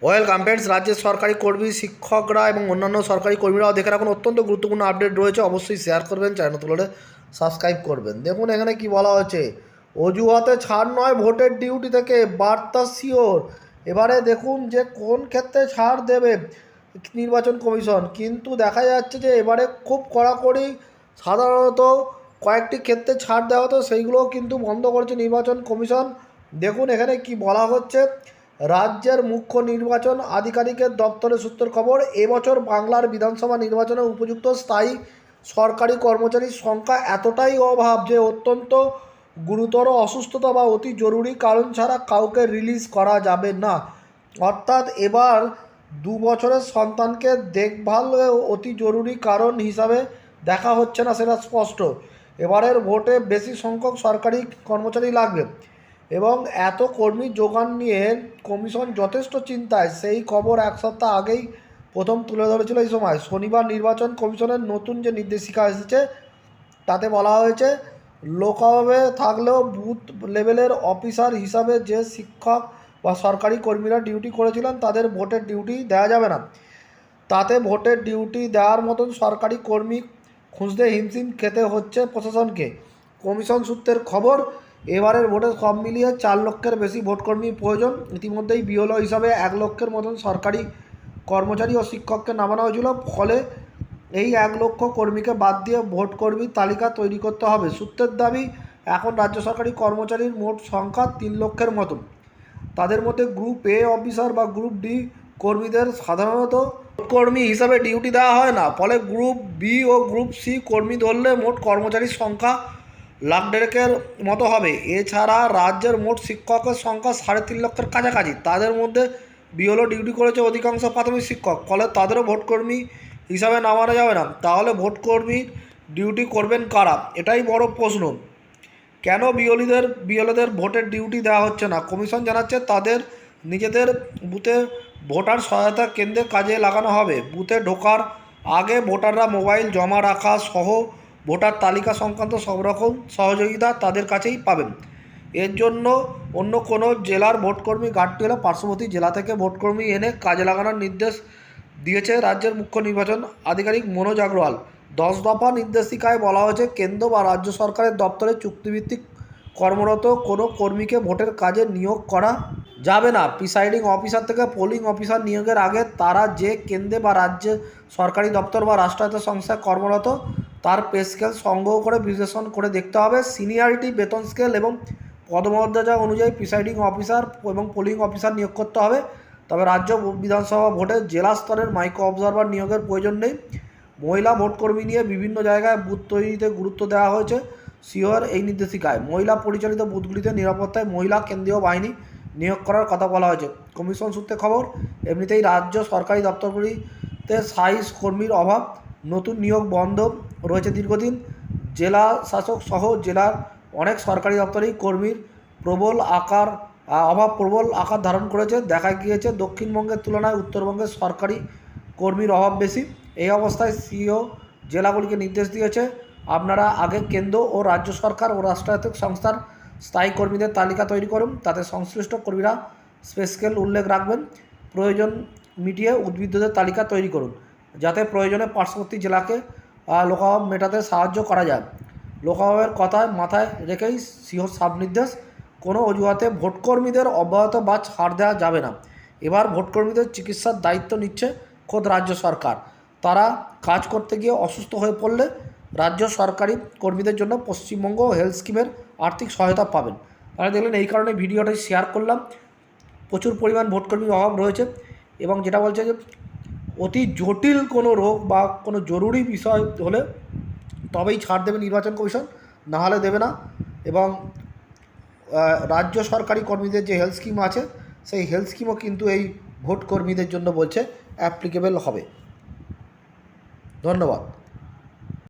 Welcome friends, রাজ্যের সরকারি কর্মী, শিক্ষকরা এবং অন্যান্য সরকারি কর্মীরাও দেখে রাখুন। অত্যন্ত গুরুত্বপূর্ণ আপডেট রয়েছে, অবশ্যই শেয়ার করবেন, চ্যানেল তুলে সাবস্ক্রাইব করবেন। দেখুন এখানে কি বলা হচ্ছে, অজুহাতে ছাড় নয়, ভোটের ডিউটি থেকে বার্তা শিওর। এবারে দেখুন যে কোন ক্ষেত্রে ছাড় দেবে নির্বাচন কমিশন, কিন্তু দেখা যাচ্ছে যে এবারে খুব কড়াকড়ি। সাধারণত কয়েকটি ক্ষেত্রে ছাড় দেওয়া হতো, সেইগুলোও কিন্তু বন্ধ করেছে নির্বাচন কমিশন। দেখুন এখানে কি বলা হচ্ছে, রাজ্যের মুখ্য নির্বাচন আধিকারিকের দপ্তরের সূত্রের খবর, এবছর বাংলার বিধানসভা নির্বাচনে উপযুক্ত স্থায়ী সরকারি কর্মচারীর সংখ্যা এতটাই অভাব যে অত্যন্ত গুরুতর অসুস্থতা বা অতি জরুরি কারণ ছাড়া কাউকে রিলিজ করা যাবে না। অর্থাৎ এবার 2 বছরের সন্তানকে দেখভাল অতি জরুরি কারণ হিসাবে দেখা হচ্ছে না, সেটা স্পষ্ট। এবারের ভোটে বেশি সংখ্যক সরকারি কর্মচারী লাগবে এবং এত কর্মী যোগান নিয়ে কমিশন যথেষ্ট চিন্তায়। সেই খবর এক সপ্তাহ আগেই প্রথম তুলে ধরেছিল। এই সময় শনিবার নির্বাচন কমিশনের নতুন যে নির্দেশিকা এসেছে তাতে বলা হয়েছে, লোকভাবে থাকলেও বুথ লেভেলের অফিসার হিসাবে যে শিক্ষক বা সরকারি কর্মীরা ডিউটি করেছিলেন তাদের ভোটের ডিউটি দেওয়া যাবে না। তাতে ভোটের ডিউটি দেওয়ার মতন সরকারি কর্মী খুঁজতে হিমশিম খেতে হচ্ছে প্রশাসনকে। কমিশন সূত্রের খবর, এবারের ভোটে সব মিলিয়ে 4 লক্ষের বেশি ভোটকর্মী প্রয়োজন। ইতিমধ্যেই বিএলও হিসাবে 1 লক্ষের মতন সরকারি কর্মচারী ও শিক্ষককে নামানো হয়েছিল। ফলে এই 1 লক্ষ কর্মীকে বাদ দিয়ে ভোটকর্মীর তালিকা তৈরি করতে হবে। সূত্রের দাবি, এখন রাজ্য সরকারি কর্মচারীর মোট সংখ্যা 3 লক্ষের মতন। তাদের মধ্যে গ্রুপ এ অফিসার বা গ্রুপ ডি কর্মীদের সাধারণত কর্মী হিসাবে ডিউটি দেওয়া হয় না। ফলে গ্রুপ বি ও গ্রুপ সি কর্মী ধরলে মোট কর্মচারীর সংখ্যা 1,50,000-এর মতো হবে। এছাড়া রাজ্যের মোট শিক্ষকের সংখ্যা 3.5 লক্ষের কাছাকাছি। তাদের মধ্যে বিএলও ডিউটি করেছে অধিকাংশ প্রাথমিক শিক্ষক, ফলে তাদেরও ভোটকর্মী হিসাবে নামানো যাবে না। তাহলে ভোটকর্মী ডিউটি করবেন কারা? এটাই বড় প্রশ্ন। কেন বিএলওদের ভোটের ডিউটি দেওয়া হচ্ছে না? কমিশন জানাচ্ছে, তাদের নিজেদের বুথে ভোটার সহায়তা কেন্দ্রে কাজে লাগানো হবে। বুথে ঢোকার আগে ভোটাররা মোবাইল জমা রাখা সহ ভোটার তালিকা সংক্রান্ত সব রকম সহযোগিতা তাদের কাছেই পাবেন। এর জন্য অন্য কোনো জেলার ভোটকর্মী ঘাটতি হলে পার্শ্ববর্তী জেলা থেকে ভোটকর্মী এনে কাজে লাগানোর নির্দেশ দিয়েছে রাজ্যের মুখ্য নির্বাচন আধিকারিক মনোজ আগরওয়াল। 10 দফা নির্দেশিকায় বলা হয়েছে, কেন্দ্র বা রাজ্য সরকারের দপ্তরে চুক্তিভিত্তিক কর্মরত কোনো কর্মীকে ভোটের কাজে নিয়োগ করা যাবে না। প্রিসাইডিং অফিসার থেকে পোলিং অফিসার নিয়োগের আগে তারা যে কেন্দ্রে বা রাজ্যে সরকারি দপ্তর বা রাষ্ট্রায়ত্ত সংস্থায় কর্মরত তার পে স্কেল সংগ্রহ করে বিশ্লেষণ করে দেখতে হবে। সিনিয়রিটি, বেতন স্কেল এবং পদমর্যাদা অনুযায়ী প্রিসাইডিং অফিসার এবং পোলিং অফিসার নিয়োগ করতে হবে। তবে রাজ্য বিধানসভা ভোটে জেলা স্তরের মাইক্রো অবজারভার নিয়োগের প্রয়োজন নেই। মহিলা ভোটকর্মী নিয়ে বিভিন্ন জায়গায় বুথ তৈরিতে গুরুত্ব দেওয়া হয়েছে সিওর এই নির্দেশিকায়। মহিলা পরিচালিত বুথগুলিতে নিরাপত্তায় মহিলা কেন্দ্রীয় বাহিনী নিয়োগ করার কথা বলা হয়েছে। কমিশন সূত্রে খবর, এমনিতেই রাজ্য সরকারি দপ্তরগুলিতে স্থায়ী কর্মীর অভাব, নতুন নিয়োগ বন্ধ রয়েছে দীর্ঘদিন। জেলা শাসক সহ জেলার অনেক সরকারি দপ্তরেই কর্মীর প্রবল আকার ধারণ করেছে। দেখা গিয়েছে দক্ষিণবঙ্গের তুলনায় উত্তরবঙ্গের সরকারি কর্মীর অভাব বেশি। এই অবস্থায় সিও জেলাগুলিকে নির্দেশ দিয়েছে, আপনারা আগে কেন্দ্র ও রাজ্য সরকার ও রাষ্ট্রায়ত্ত সংস্থার স্থায়ী কর্মীদের তালিকা তৈরি করুন। তাতে সংশ্লিষ্ট কর্মীরা স্পেশাল উল্লেখ রাখবেন। প্রয়োজন মিটিয়ে উদ্বৃত্তদের তালিকা তৈরি করুন, যাতে প্রয়োজনে পার্শ্ববর্তী জেলাকে লোকাভাব মেটাতে সাহায্য করা যায়। লোকাভাবের কথায় মাথায় রেখেই সিওর সাব নির্দেশ, কোনো অজুহাতে ভোটকর্মীদের অব্যাহত বা ছাড় দেওয়া যাবে না। এবার ভোটকর্মীদের চিকিৎসার দায়িত্ব নিচ্ছে খোদ রাজ্য সরকার। তারা কাজ করতে গিয়ে অসুস্থ হয়ে পড়লে রাজ্য সরকারি কর্মীদের জন্য পশ্চিমবঙ্গ হেলথ স্কিমের আর্থিক সহায়তা পাবেন। তারা দেখলেন, এই কারণে ভিডিওটাই শেয়ার করলাম। প্রচুর পরিমাণ ভোটকর্মীর অভাব রয়েছে এবং যেটা বলছে যে অতি জটিল কোনো রোগ বা কোনো জরুরি বিষয় হলে তবেই ছাড় দেবে নির্বাচন কমিশন, না হলে দেবে না। এবং রাজ্য সরকারি কর্মীদের যে হেলথ স্কিম আছে সেই হেলথ স্কিমও কিন্তু এই ভোট কর্মীদের জন্য বলছে অ্যাপ্লিকেবল হবে। ধন্যবাদ।